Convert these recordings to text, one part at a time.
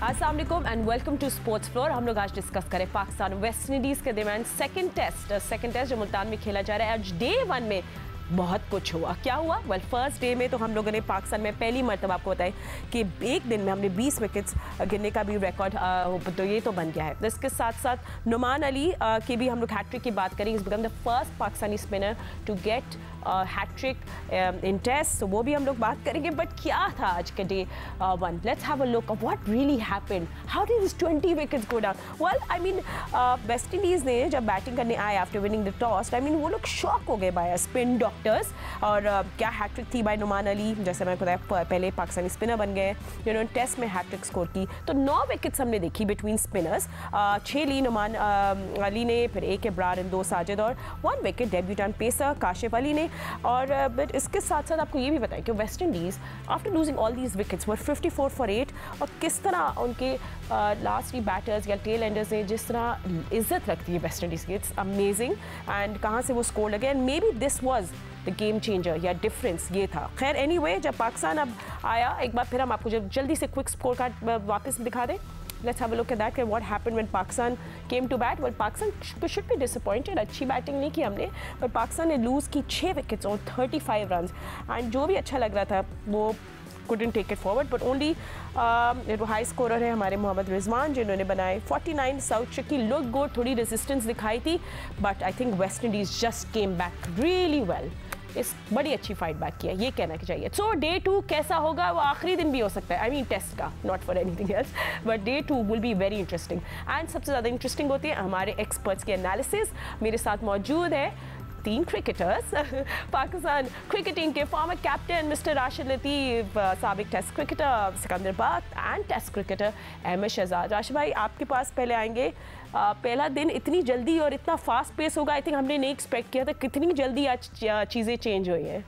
अस्सलाम वालेकुम and welcome to sports floor. हम लोग आज डिस्कस करें पाकिस्तान वेस्ट इंडीज़ के दरमियान सेकंड टेस्ट जो मुल्तान में खेला जा रहा है। आज डे 1 में बहुत कुछ हुआ। क्या हुआ? वेल, फर्स्ट डे में तो हम लोगों ने पाकिस्तान में पहली मरतबा आपको बताया कि एक दिन में हमने 20 विकेट्स गिरने का भी रिकॉर्ड तो ये तो बन गया है। इसके साथ साथ नुमान अली की भी हम लोग हैट्रिक की बात करें। Is become the first Pakistani spinner to get hat trick in test, तो वो भी हम लोग बात करेंगे। बट क्या था आज के day 1? Let's have a look of what really happened. How did this 20 wickets go down? Well, I mean West Indies ने जब बैटिंग करने आए after winning the toss, I mean वो लोग शॉक हो गए बाय स्पिन डॉक्टर्स। और क्या हैट्रिक थी बाय नुमान अली, जैसे मैंने बताया पहले पाकिस्तानी स्पिनर बन गए जिन्होंने टेस्ट में हैट्रिक स्कोर की। तो 9 विकेट्स हमने देखी बिटवीन स्पिनर्स। 6 ली नुमान अली ने, फिर 1 इब्रार एंड 2 साजिद, और 1 wicket debutant pacer Kashif Ali ने। और बट इसके साथ साथ आपको ये भी बताएं कि West Indies after losing all these wickets were 54 for 8, और किस तरह उनके लास्ट बैटर्स या टेल एंडर्स ने जिस तरह इज्जत रखती है वेस्ट इंडीज़ की, इट्स अमेजिंग। एंड कहाँ से वो स्कोर लगे, and may be this was the game changer या डिफरेंस ये था। खैर एनीवे, जब पाकिस्तान अब आया एक बार फिर हम आपको जल्दी से क्विक स्कोर कार्ड वापस दिखा दें। Let's have a look at that. What happened when Pakistan came to bat? Well, Pakistan should be disappointed. अच्छी बैटिंग नहीं की हमने, पर पाकिस्तान ने लूज़ की 6 विकेट्स और 35 रन्स। एंड जो भी अच्छा लग रहा था वो couldn't take it forward, but only high scorer है हमारे मोहम्मद रिजवान जिन्होंने बनाए 49। साउथ शकी लुक गुड, थोड़ी रेजिस्टेंस दिखाई थी, but I think West Indies just came back really well. इस बड़ी अच्छी फाइट बैक किया, ये कहना चाहिए। सो डे 2 कैसा होगा? वो आखिरी दिन भी हो सकता है, आई मीन टेस्ट का, not for anything else, but day 2 will be very interesting. And सबसे ज़्यादा इंटरेस्टिंग होती है हमारे एक्सपर्ट्स के एनालिसिस। मेरे साथ मौजूद है 3 क्रिकेटर्स पाकिस्तान क्रिकेट टीम के former captain mister Rashid Latif, साबिक test cricketer Sikandar Bakht, and test cricketer Ahmed Shahzad. Rashid भाई, आपके पास पहले आएंगे। पहला दिन इतनी जल्दी और इतना फास्ट पेस होगा, आई थिंक हमने नहीं एक्सपेक्ट किया था। कितनी जल्दी आज चीज़ें चेंज हुई हैं?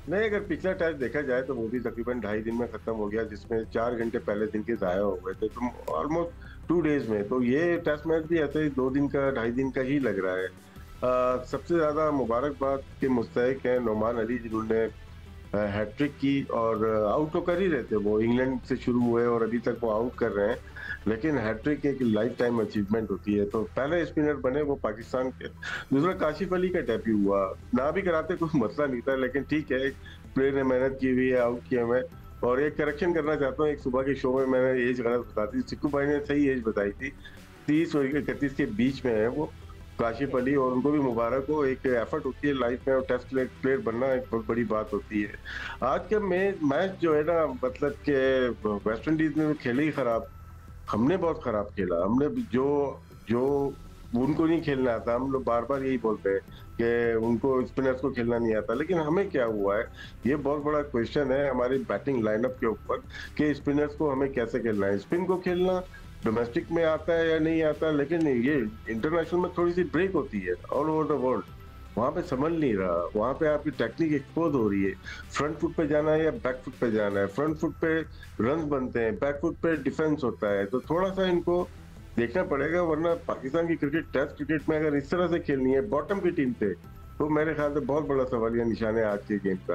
नहीं, अगर पिछला टेस्ट देखा जाए तो वो भी तकरीबन 2.5 दिन में खत्म हो गया, जिसमें 4 घंटे पहले दिन के ज़ाया हो गए थे, तो ऑलमोस्ट 2 डेज में। तो ये टेस्ट मैच भी ऐसे ही 2 दिन का 2.5 दिन का ही लग रहा है। सबसे ज़्यादा मुबारकबाद के मुस्तहिक हैं नुमान अली, जिन्होंने हैट्रिक की, और आउट तो कर ही रहे थे। वो इंग्लैंड से शुरू हुए और अभी तक वो आउट कर रहे हैं, लेकिन हैट्रिक एक लाइफ टाइम अचीवमेंट होती है। तो पहले स्पिनर बने वो पाकिस्तान के। दूसरा काशिफ अली का डेब्यू हुआ, ना भी कराते कोई मसला नहीं था, लेकिन ठीक है, एक प्लेयर ने मेहनत की हुई है, आउट किया मैं। और एक करेक्शन करना चाहता हूँ, एक सुबह के शो में मैंने एज गलत बता दी। सिक्कू भाई ने सही एज बताई थी, 30 और 31 के बीच में है वो काशिफ अली, और उनको भी मुबारक हो। एक एफर्ट होती है लाइफ में, और टेस्ट प्लेयर बनना एक बहुत बड़ी बात होती है। आज का मैच जो है ना, मतलब के वेस्ट इंडीज ने खेले ही खराब, हमने बहुत खराब खेला। हमने जो उनको नहीं खेलना आता, हम लोग बार बार यही बोलते हैं कि उनको स्पिनर्स को खेलना नहीं आता, लेकिन हमें क्या हुआ है, ये बहुत बड़ा क्वेश्चन है हमारी बैटिंग लाइनअप के ऊपर कि स्पिनर्स को हमें कैसे खेलना है। स्पिन को खेलना डोमेस्टिक में आता है या नहीं आता, लेकिन ये इंटरनेशनल में थोड़ी सी ब्रेक होती है ऑल ओवर द वर्ल्ड, वहाँ पे समझ नहीं रहा। वहाँ पे आपकी टेक्निक एक्सपोज हो रही है, फ्रंट फुट पे जाना है या बैक फुट पे जाना है। फ्रंट फुट पे रन बनते हैं, बैक फुट पे डिफेंस होता है। तो थोड़ा सा इनको देखना पड़ेगा, वरना पाकिस्तान की क्रिकेट टेस्ट क्रिकेट में अगर इस तरह से खेलनी है बॉटम की टीम से, तो मेरे ख्याल से बहुत बड़ा सवालिया निशान है आज के गेम का।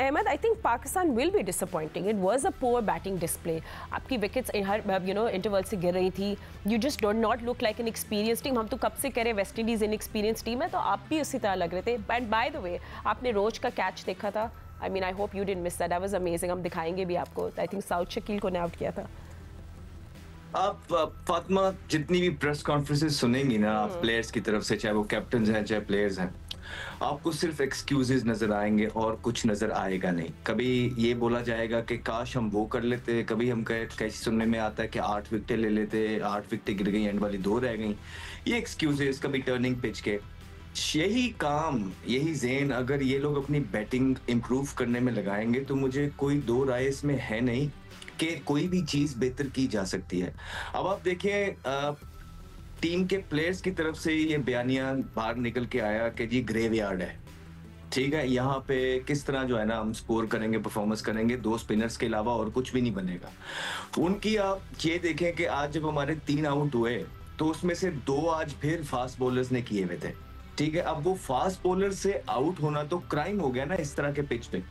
Ahmed, I think Pakistan will be disappointing. It was a poor batting display. आपकी विकेट्स हर इंटरवल से गिर रही थी। You just don't not look like an experience team. हम तो कब से कह रहे West Indies in experience team है, तो आप भी उसी तरह लग रहे थे। एंड बाय द वे, आपने रोज का कैच देखा था? I mean I hope you didn't miss that, that was amazing. हम दिखाएंगे भी आपको। आई थिंक साउथ शकील को ने आउट किया था। आप फातिमा जितनी भी प्रेस कॉन्फ्रेंसेस सुनेंगी ना आप प्लेयर्स की तरफ से, चाहे वो कैप्टन हैं चाहे प्लेयर्स हैं, आपको सिर्फ एक्सक्यूजेस नजर आएंगे और कुछ नजर आएगा नहीं। कभी ये बोला जाएगा कि काश हम वो कर लेते, कभी हम कैसे सुनने में आता है कि 8 विकेटें ले लेते, 8 विकेटें गिर गई, एंड वाली 2 रह गई। ये एक्सक्यूजेस, कभी टर्निंग पिच के, यही काम, यही ज़ेन अगर ये लोग अपनी बैटिंग इंप्रूव करने में लगाएंगे तो मुझे कोई 2 राय इसमें है नहीं कि कोई भी चीज बेहतर की जा सकती है। अब आप देखें, टीम के प्लेयर्स की तरफ से ये बयानिया बाहर निकल के आया कि जी ग्रेवयार्ड है, ठीक है, यहाँ पे किस तरह जो है ना हम स्कोर करेंगे, परफॉर्मेंस करेंगे, 2 स्पिनर्स के अलावा और कुछ भी नहीं बनेगा। उनकी आप ये देखें कि आज जब हमारे 3 आउट हुए तो उसमें से 2 आज फिर फास्ट बॉलर्स ने किए हुए थे, ठीक है, अब वो फास्ट बॉलर से आउट होना तो क्राइम हो गया ना इस तरह के पिच पे।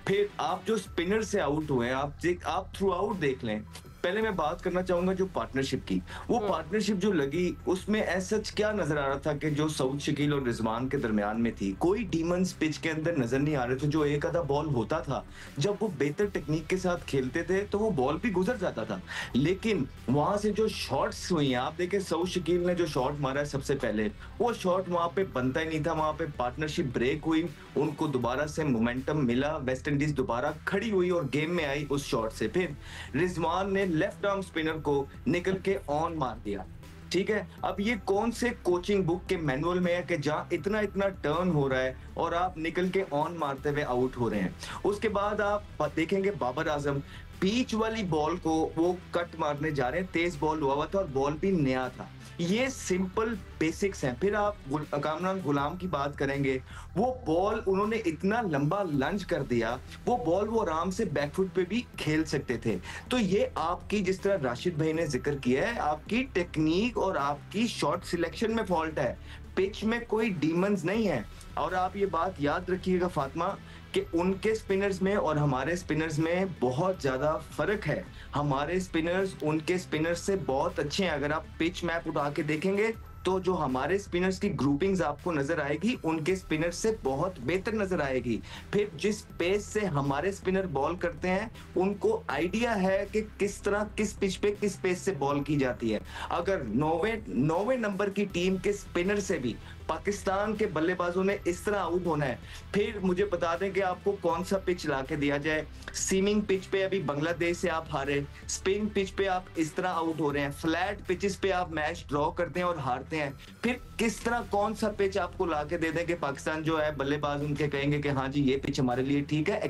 फिर आप जो स्पिनर से आउट हुए हैं, आप थ्रू आउट देख लें। पहले मैं बात करना चाहूंगा जो पार्टनरशिप की, वो पार्टनरशिप जो लगी उसमें ऐसा क्या नजर आ रहा था कि जो सऊद शकील और रिजवान के दरमियान में थी, कोई डीमंस पिच के अंदर नजर नहीं आ रहे थे। जो एक आधा बॉल होता था, जब वो बेहतर टेक्निक के साथ खेलते थे तो वो बॉल भी गुजर जाता था। लेकिन वहां से जो शॉट्स हुई हैं, आप देखें सऊद शकील ने जो शॉट मारा है सबसे पहले, वो शॉट वहां पे बनता ही नहीं था। वहां पे पार्टनरशिप ब्रेक हुई, उनको दोबारा से मोमेंटम मिला, वेस्ट इंडीज दोबारा खड़ी हुई और गेम में आई उस शॉट से। फिर रिजवान ने लेफ्ट आर्म स्पिनर को निकल के ऑन मार दिया। ठीक है, अब ये कौन से कोचिंग बुक के मैनुअल में है कि जहां इतना इतना टर्न हो रहा है और आप निकल के ऑन मारते हुए आउट हो रहे हैं। उसके बाद आप देखेंगे बाबर आजम बीच वाली बॉल को वो कट मारने जा रहे हैं, तेज बॉल हुआ था और बॉल भी नया था। ये सिंपल बेसिक्स हैं। फिर आप कामरान गुलाम की बात करेंगे, वो बॉल उन्होंने इतना लंबा लंज कर दिया, वो बॉल वो आराम से बैकफुट पे भी खेल सकते थे। तो ये आपकी, जिस तरह राशिद भाई ने जिक्र किया है, आपकी टेक्निक और आपकी शॉट सिलेक्शन में फॉल्ट है, पिच में कोई डीमंस नहीं है। और आप ये बात याद रखिएगा फातिमा कि उनके स्पिनर्स में और हमारे स्पिनर्स में बहुत ज्यादा फर्क है। हमारे स्पिनर्स उनके स्पिनर्स से बहुत अच्छे हैं। अगर आप पिच मैप उठा के देखेंगे तो जो हमारे स्पिनर्स की ग्रुपिंग्स आपको नजर आएगी, उनके स्पिनर्स से बहुत बेहतर नजर आएगी। फिर जिस पेस से हमारे स्पिनर बॉल करते हैं, उनको आइडिया है कि किस तरह किस पिच पे किस पेस से बॉल की जाती है। अगर 9वें नंबर की टीम के स्पिनर से भी पाकिस्तान के बल्लेबाजों ने इस तरह आउट होना है, फिर मुझे बता दें कि आपको कौन सा पिच ला के दिया जाए। सीमिंग पिच पे अभी बांग्लादेश से आप हारे, स्पिन पिच पे आप इस तरह आउट हो रहे हैं, फ्लैट पिचेस पे आप मैच ड्रॉ करते हैं और हारते हैं। फिर किस तरह कौन सा पिच आपको ला के दे दें कि पाकिस्तान जो है बल्लेबाज उनके कहेंगे कि हाँ जी ये पिच हमारे लिए ठीक है।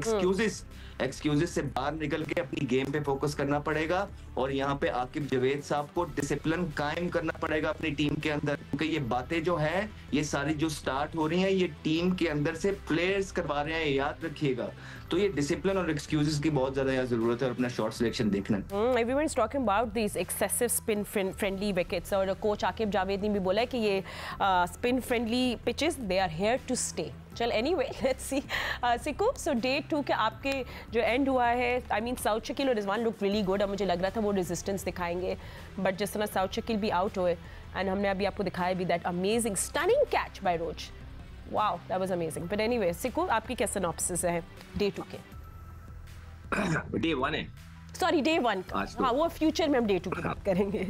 एक्सक्यूजेस से बाहर निकल के अपनी गेम पे फोकस करना पड़ेगा। और यहाँ पे आकिब जावेद साहब को डिसिप्लिन कायम करना पड़ेगा अपनी टीम के अंदर, क्योंकि ये बातें जो हैं, ये सारी जो स्टार्ट हो रही हैं, ये टीम के अंदर से प्लेयर्स करवा रहे हैं, याद रखिएगा। तो ये डिसिप्लिन और एक्सक्यूजेस की बहुत ज्यादा यहाँ जरूरत है और अपना शॉट सिलेक्शन देखना है। Everyone is talking about these excessive spin friendly wickets और कोच आकिब जावेद ने भी बोला है कि ये spin friendly pitches they are here to stay. चल anyway let's see. Siku, so day 2 के आपके जो एंड हुआ है, I mean साउथ शकील और रिजवान लुक really good। अब मुझे लग रहा था वो रेजिस्टेंस दिखाएंगे, बट जिस तरह साउथ शकील भी आउट हुए एंड हमने अभी आपको दिखाया भी that amazing stunning catch by Rose. Wow, that was amazing. But anyway Siku, आपकी क्या सिनॉप्सिस है डे 2 के? डे 1 है, सॉरी डे 1 का। हाँ, वो फ्यूचर में हम डे 2 की बात करेंगे।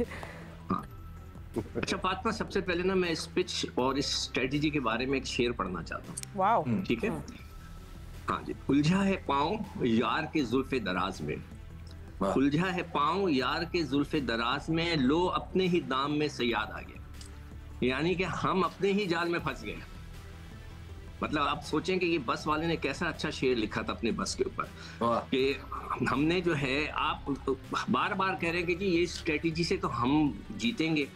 अच्छा फातिमा, सबसे पहले ना मैं इस पिच और इस स्ट्रेटजी के बारे में एक शेर पढ़ना चाहता हूँ। वाओ, ठीक है। हाँ जी। उलझा है पाँव यार के जुल्फे दराज में, उलझा है पाँव यार के जुल्फे दराज में, लो अपने ही दाम में सयाद आ गया। यानी कि हम अपने ही जाल में फंस गए। मतलब आप सोचें कि ये बस वाले ने कैसा अच्छा शेर लिखा था अपने बस के ऊपर कि हमने जो है, आप बार बार कह रहे हैं कि जी ये स्ट्रेटजी से तो हम जीतेंगे,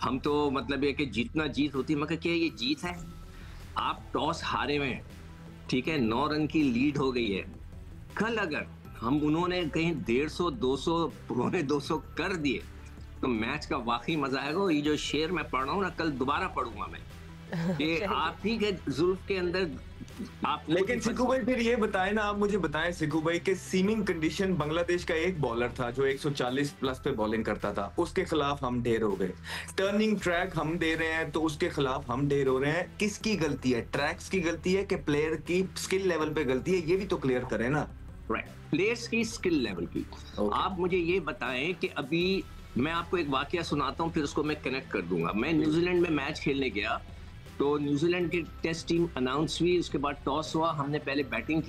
हम तो मतलब ये कि जीतना जीत होती है, मगर क्या ये जीत है? आप टॉस हारे हुए हैं, ठीक है, 9 रन की लीड हो गई है। कल अगर हम उन्होंने कहीं 150, 200, पौने 200 कर दिए तो मैच का वाकई मजा आएगा। ये जो शेर मैं पढ़ रहा हूँ ना, कल दोबारा पढ़ूंगा मैं कि आप ही के जुल्फ के अंदर आप। लेकिन सिकू भाई फिर ये बताएं ना, आप मुझे बताएं सिकू भाई कि सीमिंग कंडीशन बांग्लादेश का एक बॉलर था जो 140 प्लस पे बॉलिंग करता था, उसके खिलाफ हम ढेर हो गए। टर्निंग ट्रैक हम दे रहे हैं तो उसके खिलाफ हम ढेर हो रहे हैं। किसकी गलती है? ट्रैक्स की गलती है कि प्लेयर की स्किल लेवल पे गलती है? ये भी तो क्लियर करें ना। राइट, प्लेयर्स की स्किल लेवल की। आप मुझे ये बताएं कि अभी मैं आपको एक वाकया सुनाता हूँ, फिर उसको मैं कनेक्ट कर दूंगा। मैं न्यूजीलैंड में मैच खेलने गया तो न्यूजीलैंड की टेस्ट टीम अनाउंस हुई, उसके बाद टॉस हुआ, हमने पहले बैटिंग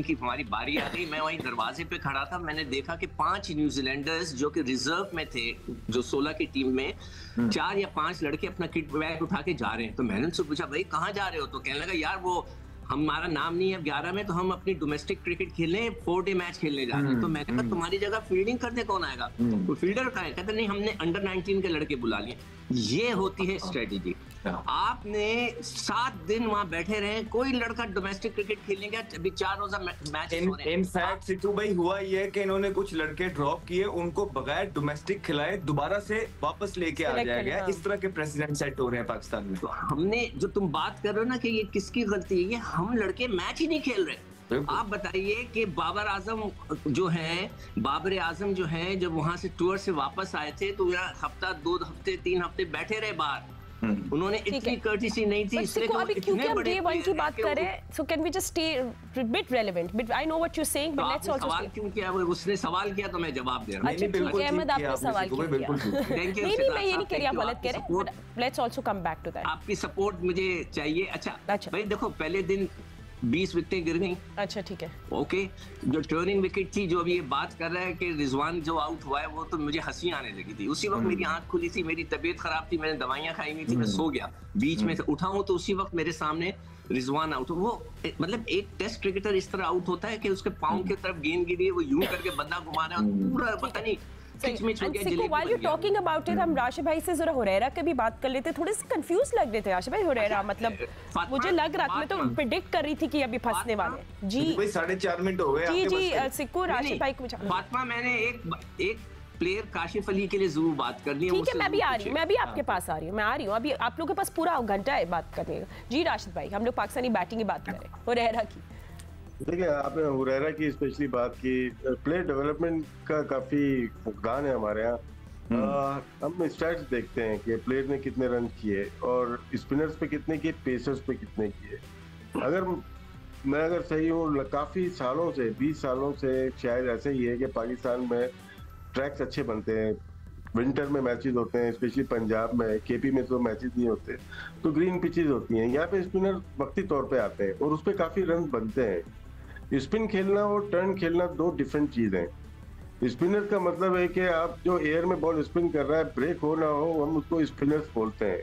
की हमारी बारी आ गई। मैं वहीं दरवाजे पे खड़ा था, मैंने देखा कि 5 न्यूजीलैंडर्स जो कि रिजर्व में थे, जो 16 की टीम में 4 या 5 लड़के अपना किट बैग उठा के जा रहे हैं। तो मैंने उनसे पूछा भाई कहाँ जा रहे हो? तो कहने लगा यार वो हमारा नाम नहीं है 11 में, तो हम अपनी डोमेस्टिक क्रिकेट खेलने 4 डे मैच खेलने जा रहे हैं। तो मैंने कहा तुम्हारी जगह फील्डिंग करने कौन आएगा? वो फील्डर कहाँ है? कहते नहीं हमने अंडर 19 के लड़के बुला लिए। ये होती है स्ट्रेटेजी। आपने 7 दिन वहां बैठे रहे, कोई लड़का डोमेस्टिक क्रिकेट खेलने गया, अभी 4 रोजा मैच हो रहे हैं। इनफैक्ट सिद्धू भाई हुआ ये है कि इन्होंने कुछ लड़के ड्रॉप किए, उनको बगैर डोमेस्टिक खिलाए दोबारा से वापस लेके आ जाया गया। इस तरह के प्रेसिडेंट सेट हो रहे हैं पाकिस्तान में। तो हमने जो तुम बात कर रहे हो ना कि ये किसकी गलती है, ये हम लड़के मैच ही नहीं खेल रहे। आप बताइए कि बाबर आजम जो है जब वहां से टूर से वापस आए थे तो हफ्ता 2 हफ्ते 3 हफ्ते बैठे रहे बाहर। उन्होंने इतनी कर्टिसी नहीं थी, इसलिए तो अभी क्योंकि हम डे 1 की बात कर रहे हैं, so can we just stay bit relevant, but I know what you are saying, but let's also सवाल क्यों किया, उसने सवाल किया तो मैं जवाब दे रहा हूं। अच्छा ठीक है अहमद, आपने सवाल किया। नहीं मैं ये नहीं कह रही आप गलत कह रहे हैं, let's also come back to that. आपकी सपोर्ट मुझे चाहिए। अच्छा भाई देखो, पहले दिन 20 विकेटें गिर गई। अच्छा ठीक है, ओके। जो टर्निंग विकेट थी, जो अभी ये बात कर रहा है कि रिजवान जो आउट हुआ है, वो तो मुझे हंसी आने लगी थी। उसी वक्त मेरी आंख खुली थी, मेरी तबीयत खराब थी, मैंने दवाइयां खाई हुई थी, मैं सो गया, बीच में से उठा हूं तो उसी वक्त मेरे सामने रिजवान आउट। वो मतलब एक टेस्ट क्रिकेटर इस तरह आउट होता है कि उसके पाँव की तरफ गेंद गिरी है, वो यूं करके बंदा घुमा रहा है, पूरा पता नहीं while you're talking about it, हम राशिद भाई से जरा हुरैरा के भी बात कर लेते। थोड़े से कंफ्यूज लग रहे थे राशिद भाई हुरैरा, मतलब मुझे लग रहा था, मैं तो प्रेडिक्ट कर रही थी कि अभी फंसने वाले। जी 4.5 मिनट हो गए। जी सिक्को राशिद भाई को फातिमा, मैंने एक प्लेयर काशिफ अली के लिए जरूर बात करनी है। ठीक है, मैं भी आ रही हूँ, मैं भी आपके पास आ रही हूँ, मैं आ रही हूँ। अभी आप लोगों के पास पूरा घंटा है बात करने का। जी राशिद भाई, हम लोग पाकिस्तानी बैटिंग की बात करें, हुरैरा की। देखिए, आपने हुरैरा की स्पेशली बात की, प्लेयर डेवलपमेंट का काफी फुकदान है हमारे यहाँ। हम स्टैट्स देखते हैं कि प्लेयर ने कितने रन किए और स्पिनर्स पे कितने किए, पेसर्स पे कितने किए। अगर सही हूँ, काफी सालों से 20 सालों से शायद ऐसे ही है कि पाकिस्तान में ट्रैक्स अच्छे बनते हैं। विंटर में मैचेस होते हैं, स्पेशली पंजाब में, केपी में तो मैचेस नहीं होते, तो ग्रीन पिचेस होती हैं। यहाँ पे स्पिनर वक्ती तौर पे आते हैं और उस पर काफी रन बनते हैं। स्पिन खेलना और टर्न खेलना 2 डिफरेंट चीज हैं। स्पिनर का मतलब है कि आप जो एयर में बॉल स्पिन कर रहा है, ब्रेक हो ना हो, हम उसको स्पिनर्स बोलते हैं।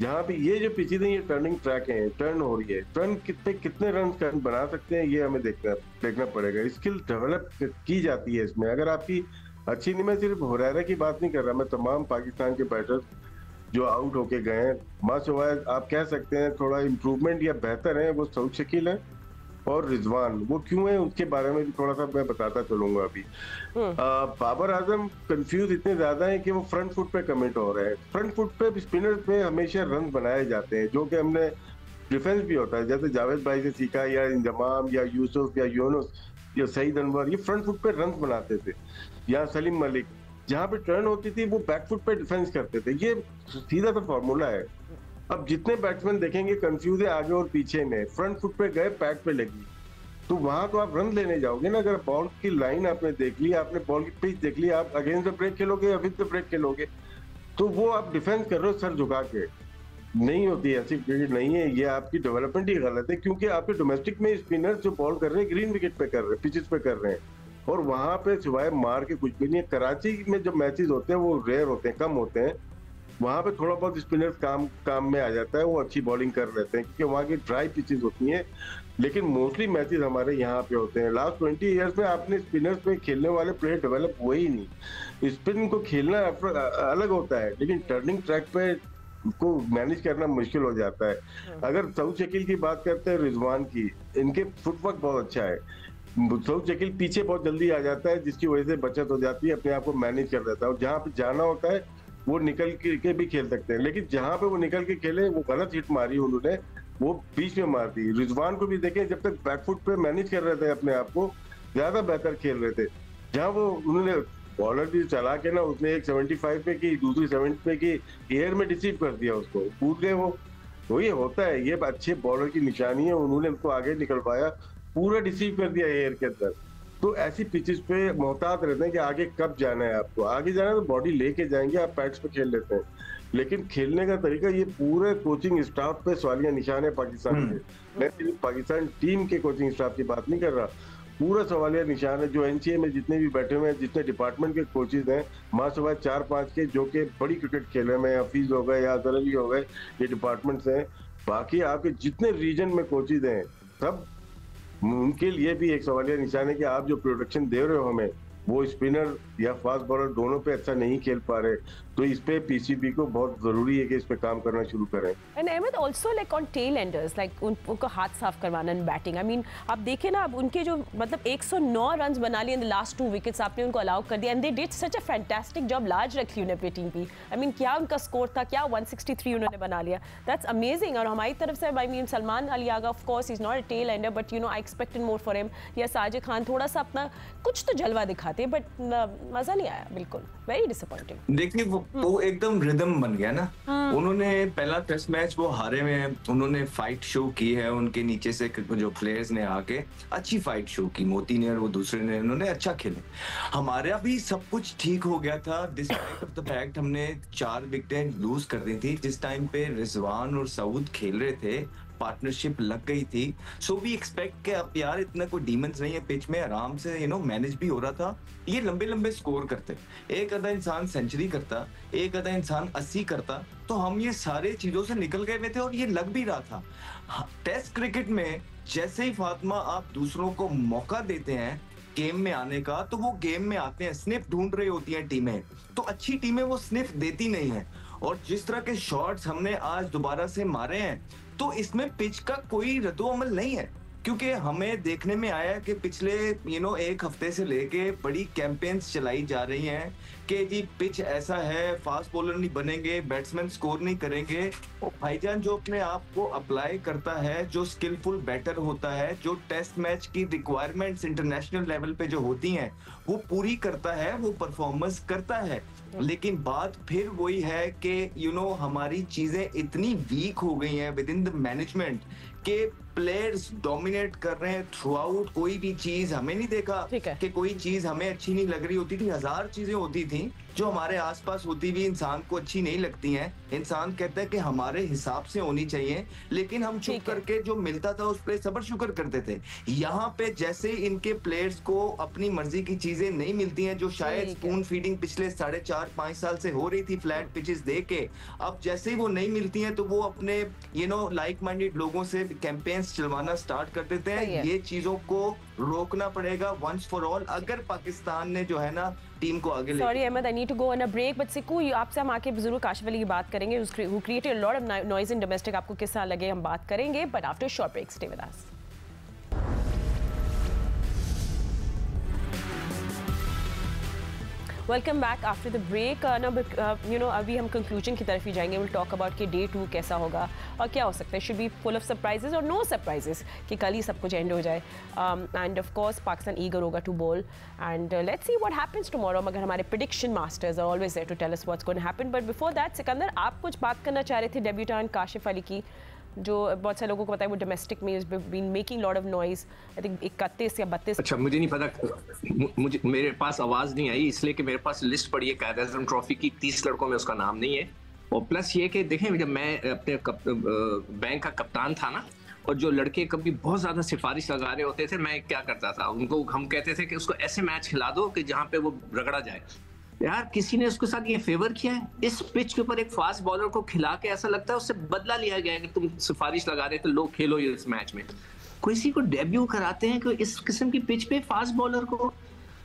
जहाँ पे ये जो पिचेज हैं, ये टर्निंग ट्रैक है, टर्न हो रही है। टर्न कितने रन बना सकते हैं, ये हमें देखना पड़ेगा। स्किल डेवलप की जाती है इसमें। अगर आपकी अच्छी नहीं, मैं सिर्फ हुरैरा की बात नहीं कर रहा, मैं तमाम पाकिस्तान के बैटर्स जो आउट होके गए हैं, माशाअल्लाह आप कह सकते हैं थोड़ा इम्प्रूवमेंट या बेहतर है, वो सऊद शकील है और रिजवान। वो क्यों है उसके बारे में भी थोड़ा सा मैं बताता चलूंगा अभी। बाबर आजम कंफ्यूज इतने ज्यादा है कि वो फ्रंट फुट पे कमिट हो रहे हैं। फ्रंट फुट पे स्पिनर पे हमेशा रन बनाए जाते हैं, जो कि हमने डिफेंस भी होता है, जैसे जावेद भाई से सीखा, या इंजमाम या यूसुफ या यूनुस या सईद अनवर, ये फ्रंट फुट पे रन बनाते थे। या सलीम मलिक, जहाँ पे टर्न होती थी वो बैक फुट पे डिफेंस करते थे। ये सीधा सा फॉर्मूला है। अब जितने बैट्समैन देखेंगे कंफ्यूज है आगे और पीछे में, फ्रंट फुट पे गए, पैड पे लगी, तो वहां तो आप रन लेने जाओगे ना। अगर बॉल की लाइन आपने देख ली, आपने बॉल की पिच देख ली, आप अगेंस्ट द ब्रेक खेलोगे या विद द ब्रेक खेलोगे, तो वो आप डिफेंस कर रहे हो सर झुका के। नहीं होती ऐसी क्रिकेट नहीं है, ये आपकी डेवलपमेंट ही गलत है। क्योंकि आपके डोमेस्टिक में स्पिनर जो बॉल कर रहे हैं ग्रीन विकेट पे कर रहे हैं, पिचेस पे कर रहे हैं, और वहां पे सिवाय मार के कुछ भी नहीं है। कराची में जो मैचेस होते हैं वो रेयर होते हैं, कम होते हैं। वहां पे थोड़ा बहुत स्पिनर्स काम में आ जाता है, वो अच्छी बॉलिंग कर लेते हैं क्योंकि वहां की ड्राई पिचेस होती हैं। लेकिन मोस्टली मैचेस हमारे यहाँ पे होते हैं। लास्ट 20 ईयर्स में आपने स्पिनर्स पे खेलने वाले प्लेयर डेवलप हुए ही नहीं। स्पिन को खेलना अलग होता है, लेकिन टर्निंग ट्रैक पे को मैनेज करना मुश्किल हो जाता है। अगर सऊद शकील की बात करते हैं, रिजवान की, इनके फुटवर्क बहुत अच्छा है। सऊद शकील पीछे बहुत जल्दी आ जाता है, जिसकी वजह से बचत हो जाती है, अपने आप को मैनेज कर देता है, और जहाँ पे जाना होता है वो निकल के भी खेल सकते हैं। लेकिन जहां पे वो निकल के खेले, वो गलत हिट मारी उन्होंने, वो बीच में मार दी। रिजवान को भी देखें, जब तक बैकफुट पे मैनेज कर रहे थे अपने आप को, ज्यादा बेहतर खेल रहे थे। जहां वो उन्होंने बॉलर भी चला के ना, उसने एक 75 पे की, दूसरी 70 पे की, एयर में डिसीव कर दिया उसको, कूद गए वो। तो ये होता है, ये अच्छे बॉलर की निशानी है। उन्होंने उनको आगे निकलवाया, पूरा डिसीव कर दिया एयर के अंदर। तो ऐसी पिचेस पे मोहतात रहते हैं कि आगे कब जाना है आपको। आगे जाना है तो बॉडी लेके जाएंगे, आप पैड्स पे खेल लेते हैं, लेकिन खेलने का तरीका, ये पूरे कोचिंग स्टाफ पे सवालिया निशान है पाकिस्तान के। मैं सिर्फ पाकिस्तान टीम के कोचिंग स्टाफ की बात नहीं कर रहा, पूरा सवालिया निशान है। जो एनसीए में जितने भी बैठे हुए हैं, जितने डिपार्टमेंट के कोचेज हैं, माशाअल्लाह 4-5 के जो कि बड़ी क्रिकेट खेल रहे हैं, हफीज हो गए या अजहर अली हो गए, ये डिपार्टमेंट्स हैं। बाकी आपके जितने रीजन में कोचेज हैं, सब उनके लिए भी एक सवालिया निशान है कि आप जो प्रोडक्शन दे रहे हो हमें, वो स्पिनर या फास्ट बॉलर दोनों पे अच्छा नहीं खेल पा रहे, तो इस पे पीसीबी को बहुत जरूरी है कि इस पे काम करना शुरू करें। And Ahmed also like on tail enders, like उनको हाथ साफ करवाना इन बैटिंग। आई मीन आप देखें ना, अब उनके जो मतलब 109 रन बना लिए इन द लास्ट 2 विकेट्स, आपने उनको अलाउ कर दिया and they did such a fantastic job. लाज रखी उन्हें अपनी टीम की। आई मीन क्या उनका स्कोर था, क्या 163 उन्होंने बना लिया, दैट्स अमेजिंग। और हमारी तरफ से I mean Salman Ali Agha, of course he is not a tail ender, but you know I expected more for him. या साजिद खान थोड़ा सा अपना कुछ तो जलवा दिखाते, बट मजा नहीं आया, बिल्कुल वेरी डिसअपॉइंटिंग। देखिए वो एकदम रिदम बन गया ना। उन्होंने पहला टेस्ट मैच वो हारे में, उन्होंने फाइट शो की है, उनके नीचे से जो प्लेयर्स ने आके अच्छी फाइट शो की, मोती ने और वो दूसरे ने, उन्होंने अच्छा खेले। हमारा भी सब कुछ ठीक हो गया था डिस्पाइट ऑफ द फैक्ट हमने 4 विकेटें लूज कर दी थी। जिस टाइम पे रिजवान और सऊद खेल रहे थे, पार्टनरशिप लग गई थी, सो वी एक्सपेक्ट कि अब यार इतना कोई डीमंस नहीं है पिच में, आराम से यू नो मैनेज भी हो रहा था। ये लंबे लंबे स्कोर करते, एक आधा इंसान सेंचुरी करता, एक आधा इंसान 80 करता, तो हम ये सारे चीजों से निकल गए थे और ये लग भी रहा था। टेस्ट क्रिकेट में जैसे ही फातिमा आप दूसरों को मौका देते हैं गेम में आने का, तो वो गेम में आते हैं, स्निफ ढूंढ रही होती हैं टीमें, तो अच्छी टीमें वो स्निफ देती नहीं है। और जिस तरह के शॉट्स हमने आज दोबारा से मारे हैं, तो इसमें पिच का कोई रद्दोअमल नहीं है, क्योंकि हमें देखने में आया कि पिछले एक हफ्ते से लेके बड़ी कैंपेन्स चलाई जा रही हैं कि जी पिच ऐसा है, फास्ट बॉलर नहीं बनेंगे, बैट्समैन स्कोर नहीं करेंगे। और भाईजान जो अपने आप को अप्लाई करता है, जो स्किलफुल बैटर होता है, जो टेस्ट मैच की रिक्वायरमेंट्स इंटरनेशनल लेवल पे जो होती हैं वो पूरी करता है, वो परफॉर्मेंस करता है। लेकिन बात फिर वही है कि हमारी चीजें इतनी वीक हो गई हैं विद इन द मैनेजमेंट के प्लेयर्स डोमिनेट कर रहे हैं थ्रू आउट। कोई भी चीज हमें नहीं देखा कि कोई चीज हमें अच्छी नहीं लग रही होती थी। 1000 चीजें होती थी जो हमारे आसपास होती भी इंसान को अच्छी नहीं लगती हैं। इंसान कहता है कि हमारे हिसाब से होनी चाहिए, लेकिन हम चुप करके जो मिलता था उस पर सबर शुक्र करते थे। यहाँ पे जैसे इनके प्लेयर्स को अपनी मर्जी की चीजें नहीं मिलती हैं, जो शायद स्पून फीडिंग पिछले 4.5-5 साल से हो रही थी फ्लैट पिचेस दे के, अब जैसे ही वो नहीं मिलती हैं तो वो अपने लाइक माइंडेड लोगों से कैंपेन्स चलवाना स्टार्ट कर देते हैं। ये चीजों को रोकना पड़ेगा वंस फॉर ऑल, अगर पाकिस्तान ने जो है ना टीम को आगे ले। Sorry Ahmed, I need to go on a break, but Siku आपसे हम आके जरूर काशिफ अली की बात करेंगे, who created a lot of noise in domestic. आपको किस तरह लगे हम बात करेंगे, but after short break stay with us. Welcome back after the break. अभी हम कंक्लूजन की तरफ ही जाएंगे। विल टॉक अबाउट कि डे 2 कैसा होगा और क्या हो सकता है, should be full of surprises और नो सरप्राइजेस, कि कल ही सब कुछ एंड हो जाए। And of course Pakistan eager होगा to bowl and let's see what happens tomorrow, मगर हमारे prediction masters are always there to tell us what's going to happen. But before that Sikandar, आप कुछ बात करना चाह रहे थे डेब्यूटेंट काशिफ अली की, जो बहुत सारे लोगों को पता है वो डोमेस्टिक में is been making lot of noise. I think 31 या 32। अच्छा, मुझे नहीं पता, मुझे मेरे पास आवाज नहीं आई, इसलिए कि मेरे पास लिस्ट पड़ी है कायद आज़म ट्रॉफी की, 30 लड़कों में उसका नाम नहीं है। और प्लस ये कि देखें, जब मैं अपने बैंक का कप्तान था ना, और जो लड़के कभी बहुत ज्यादा सिफारिश लगा रहे होते थे, मैं क्या करता था, उनको हम कहते थे कि उसको ऐसे मैच खिला दो कि जहाँ पे वो रगड़ा जाए। यार किसी ने उसके साथ ये फेवर किया है? इस पिच के ऊपर एक फास्ट बॉलर को खिला के ऐसा लगता है उससे बदला लिया गया है कि तुम सिफारिश लगा रहे थे, लोग खेलो ये इस मैच में। किसी को डेब्यू कराते हैं कि इस किस्म की पिच पे फास्ट बॉलर को,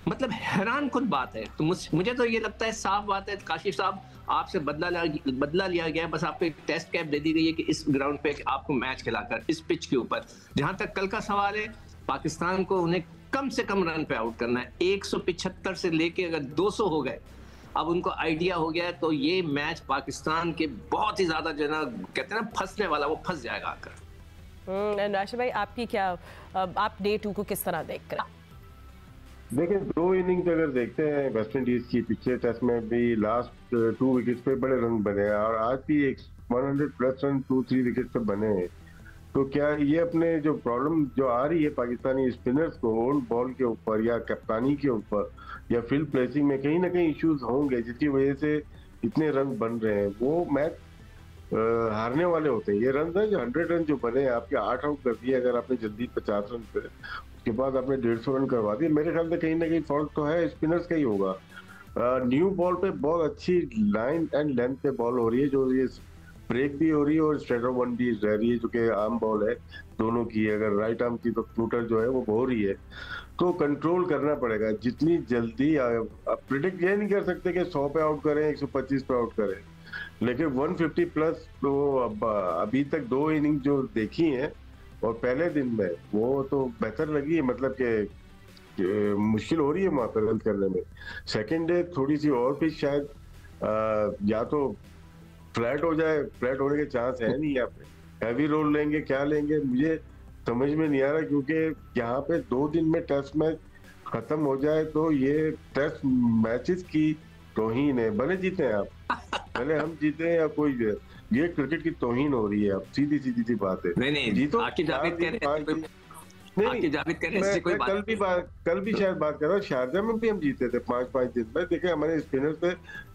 मतलब हैरान कुन बात है। तो मुझे तो ये लगता है, साफ बात है काशिफ साहब, आपसे बदला लिया गया है। बस आपको एक टेस्ट कैप दे दी गई है कि इस ग्राउंड पे आपको मैच खिलाकर इस पिच के ऊपर। जहां तक कल का सवाल है, पाकिस्तान को उन्हें कम से कम रन पे आउट करना है। 175 से लेके अगर 200 हो गए, अब उनको आइडिया हो गया है, तो ये मैच पाकिस्तान के बहुत ही ज्यादा जो है ना, कहते हैं ना फंसने वाला, वो फंस जाएगा आकर। राशिद भाई, आपकी क्या, आप डे 2 को किस तरह देख कर? देखिए, 2 इनिंग्स अगर देखते हैं वेस्ट इंडीज की, पिछले टेस्ट में भी लास्ट 2 विकेट्स पे बड़े रन बने हैं और आज भी 100+ रन 2-3 विकेट पे बने हैं। तो क्या ये अपने जो प्रॉब्लम जो आ रही है पाकिस्तानी स्पिनर्स को ऑन बॉल के ऊपर या कप्तानी के ऊपर या फील्ड प्लेसिंग में कहीं ना कहीं इश्यूज होंगे, जिसकी वजह से इतने रन बन रहे हैं, वो मैच हारने वाले होते हैं। ये रन है जो 100 रन जो बने, आपके 8 आउट कर दिए, अगर आपने जल्दी 50 रन पे, उसके बाद आपने 150 रन करवा दिए, मेरे ख्याल से कहीं ना कहीं फॉल्ट तो है स्पिनर्स का ही होगा। न्यू बॉल पे बहुत अच्छी लाइन एंड लेंथ पे बॉल हो रही है, जो ये ब्रेक भी हो रही है और स्ट्रेटर वन भी रह रही है, जो कि आर्म बॉल है दोनों की। अगर राइट आर्म की तो फ्लूटर जो है वो हो रही है, तो कंट्रोल करना पड़ेगा जितनी जल्दी। आप प्रिडिक्ट ये नहीं कर सकते कि 100 पे आउट करें, 125 पे आउट करें, लेकिन 150 प्लस तो अब अभी तक 2 इनिंग जो देखी हैं और पहले दिन में वो तो बेहतर लगी है, मतलब कि मुश्किल हो रही है वहां पर रन करने में। सेकेंड डे थोड़ी सी और भी शायद या तो फ्लैट हो जाए, फ्लैट होने के चांस है नहीं यहाँ पे। हैवी रोल लेंगे, क्या लेंगे, मुझे समझ में नहीं आ रहा, क्योंकि यहाँ पे 2 दिन में टेस्ट मैच खत्म हो जाए तो ये टेस्ट मैचेस की तौहीन है। भले जीते हैं आप, भले हम जीते हैं या कोई, ये क्रिकेट की तौहीन हो रही है। अब सीधी सीधी सी बात है। नहीं जीतो, आकिब जावेद कह रहे हैं, नहीं आकिब जावेद कह रहे हैं, इससे कोई बात कल भी शायद बात कर रहा हूँ, शारजा में भी हम जीते थे 5-5 दिन में। देखे हमारे स्पिनर पे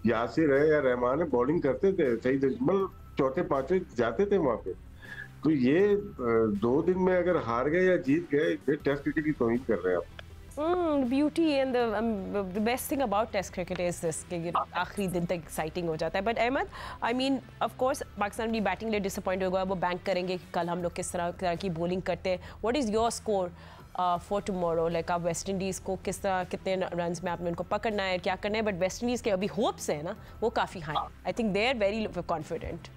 यासिर है या रहमान है, बॉलिंग करते थे सही, मतलब चौथे पांचवें जाते थे वहां पे। तो ये 2 दिन में अगर हार गए या जीत गए, टेस्ट क्रिकेट की तौहीन कर रहे हैं आप। Beauty and the best thing about test cricket is this कि आखिरी दिन तक एक्साइटिंग हो जाता है। But Ahmed, I mean of course Pakistan भी बैटिंग लिए डिसअपॉइंट होगा, वो बैंक करेंगे कि कल हम लोग किस तरह की बॉलिंग करते हैं। What is your score for tomorrow? Like आप वेस्ट इंडीज़ को किस तरह, कितने रन में आपने उनको पकड़ना है, क्या करना है? बट वेस्ट इंडीज़ के अभी होप्स है ना, वो काफ़ी high. I think they are very confident.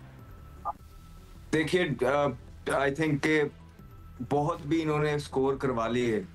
देखिए, आई थिंक बहुत भी इन्होंने स्कोर करवा लिए,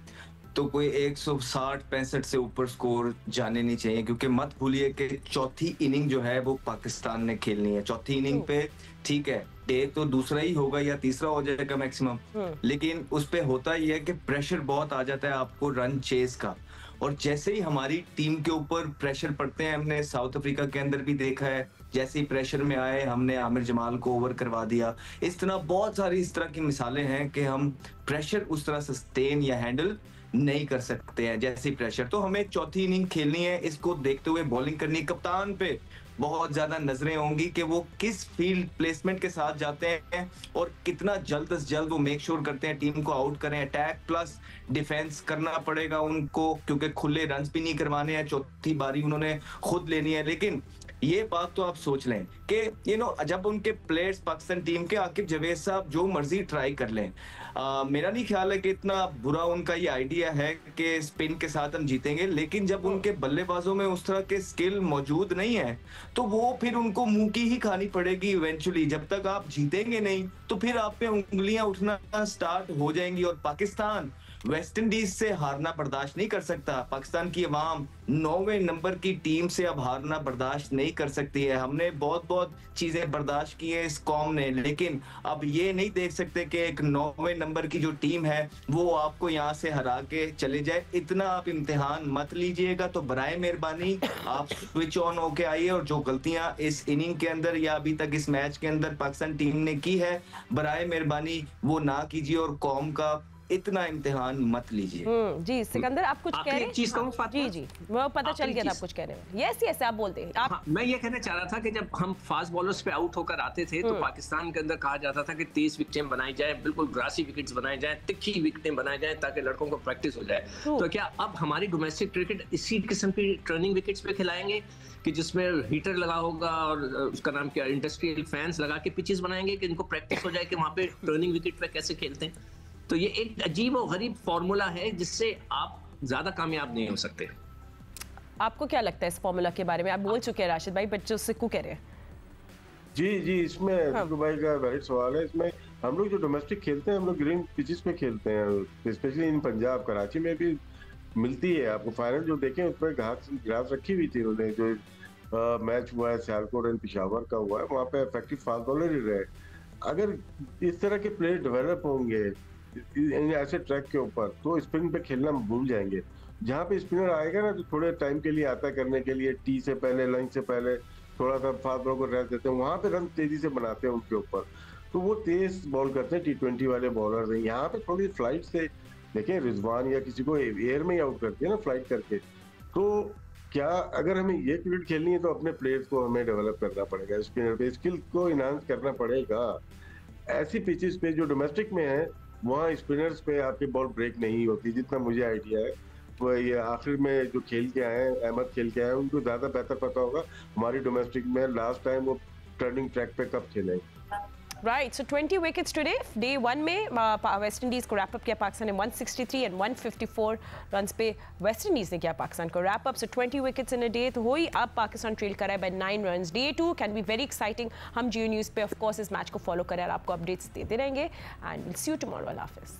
तो कोई 160-65 से ऊपर स्कोर जाने नहीं चाहिए, क्योंकि मत भूलिए कि चौथी इनिंग जो है वो पाकिस्तान ने खेलनी है। चौथी इनिंग पे ठीक है, डे तो दूसरा ही होगा या तीसरा हो जाएगा मैक्सिमम, लेकिन उस पे होता ही है कि प्रेशर बहुत आ जाता है आपको रन चेस का। और जैसे ही हमारी टीम के ऊपर प्रेशर पड़ते हैं, हमने साउथ अफ्रीका के अंदर भी देखा है, जैसे ही प्रेशर में आए हमने आमिर जमाल को ओवर करवा दिया। इस तरह बहुत सारी इस तरह की मिसालें हैं कि हम प्रेशर उस तरह सस्टेन या हैंडल नहीं कर सकते हैं जैसे ही प्रेशर। तो हमें चौथी इनिंग खेलनी है, इसको देखते हुए बॉलिंग करनी। कप्तान पे बहुत ज्यादा नजरें होंगी कि वो किस फील्ड प्लेसमेंट के साथ जाते हैं और कितना जल्द से जल्द वो मेक श्योर करते हैं टीम को आउट करें। अटैक प्लस डिफेंस करना पड़ेगा उनको, क्योंकि खुले रन भी नहीं करवाने हैं। चौथी बारी उन्होंने खुद लेनी है। लेकिन ये बात तो आप सोच लें कि जब उनके प्लेयर्स पाकिस्तान टीम के, आकिब जावेद साहब जो मर्जी ट्राई कर लें, मेरा नहीं ख्याल है कि इतना बुरा उनका ये आइडिया है कि स्पिन के साथ हम जीतेंगे। लेकिन जब उनके बल्लेबाजों में उस तरह के स्किल मौजूद नहीं है, तो वो फिर उनको मुंह की ही खानी पड़ेगी इवेंचुअली। जब तक आप जीतेंगे नहीं तो फिर आप पे उंगलियां उठना स्टार्ट हो जाएंगी। और पाकिस्तान वेस्ट इंडीज से हारना बर्दाश्त नहीं कर सकता। पाकिस्तान की अवाम 9वें नंबर की टीम से अब हारना बर्दाश्त नहीं कर सकती है। हमने बहुत चीजें बर्दाश्त की है इस कौम ने, लेकिन अब ये नहीं देख सकते कि एक 9वें नंबर की जो टीम है वो आपको यहाँ से हरा के चले जाए। इतना आप इम्तिहान मत लीजिएगा। तो बराए मेहरबानी आप स्विच ऑन होके आइए, और जो गलतियां इस इनिंग के अंदर या अभी तक इस मैच के अंदर पाकिस्तान टीम ने की है, बराए मेहरबानी वो ना कीजिए और कौम का इतना इम्तिहान मत लीजिए। जी सिकंदर, आप कुछ कह रहे हैं? चीज कहूं फातिमा? जी वो पता चल गया था आप कुछ कह रहे हैं। यस आप बोलते हैं आप। हाँ, मैं ये कहना चाह रहा था कि जब हम फास्ट बॉलर्स पे आउट होकर आते थे तो पाकिस्तान के अंदर कहा जाता था कि तेज विकेटें बनाई जाए, बिल्कुल ग्रासी विकेट्स बनाए जाए, तिखी विकेटें बनाई जाए, ताकि लड़कों को प्रैक्टिस हो जाए। तो क्या अब हमारी डोमेस्टिक क्रिकेट इसी किस्म की टर्निंग विकेट्स पे खिलाएंगे कि जिसमें हीटर लगा होगा और उसका नाम क्या, इंडस्ट्रियल फैंस लगा के पिचेस बनाएंगे कि इनको प्रैक्टिस हो जाए कि वहां पे टर्निंग विकेट पे कैसे खेलते हैं? तो ये एक अजीब और गरीब फॉर्मूला है जिससे आप ज्यादा कामयाब नहीं हो सकते। आपको क्या लगता है इस फॉर्मूला के बारे में? आप बोल चुके हैं राशिद भाई, बच्चों से क्यों कह रहे हैं? जी इसमें भाई का वैलिड सवाल है। इसमें हम लोग जो डोमेस्टिक खेलते हैं, हम लोग ग्रीन पिचेस पे खेलते हैं, स्पेशली इन पंजाब कराची में भी मिलती है आपको। फाइनल जो देखें उसमें घास रखी हुई थी उन्होंने। जो मैच हुआ है सियालकोट एंड पिशावर का हुआ है, वहाँ पे इफेक्टिव फास्ट बॉलर ही रहे। अगर इस तरह के प्लेयर डेवलप होंगे ऐसे ट्रैक के ऊपर, तो स्पिन पे खेलना भूल जाएंगे। जहाँ पे स्पिनर आएगा ना, तो थोड़े टाइम के लिए आता करने के लिए, टी से पहले, लंच से पहले थोड़ा सा फास्ट बॉल को रेस्ट देते हैं, वहां पे रन तेजी से बनाते हैं उनके ऊपर, तो वो तेज बॉल करते हैं। T20 वाले बॉलर हैं। यहाँ पे थोड़ी फ्लाइट से देखें, रिजवान या किसी को एयर में ही आउट करते हैं ना फ्लाइट करके। तो क्या अगर हमें ये क्रिकेट खेलनी है तो अपने प्लेयर्स को हमें डेवलप करना पड़ेगा, स्पिनर पे स्किल को इनहांस करना पड़ेगा। ऐसी पिचेस पे जो डोमेस्टिक में है, वहाँ स्पिनर्स पे आपकी बॉल ब्रेक नहीं होती, जितना मुझे आइडिया है। वो ये आखिर में जो खेल के आए हैं, अहमद खेल के आए हैं, उनको ज्यादा बेहतर पता होगा। हमारी डोमेस्टिक में लास्ट टाइम वो टर्निंग ट्रैक पे कब खेलेंगे। Right, so 20 wickets today. Day 1 में वेस्ट इंडीज को रैप अप किया पाकिस्तान ने 163 एंड 154 रन्स पे वेस्ट इंडीज ने किया पाकिस्तान को wrap up. So 20 wickets in a day. तो वही अब पाकिस्तान ट्रेल करा है by 9 runs. Day 2 can be very exciting. हम जियो न्यूज़ पे ऑफ कोर्स इस मैच को फॉलो करें और आपको अपडेट्स देते रहेंगे. And will see you tomorrow. अल्लाह हाफिज़.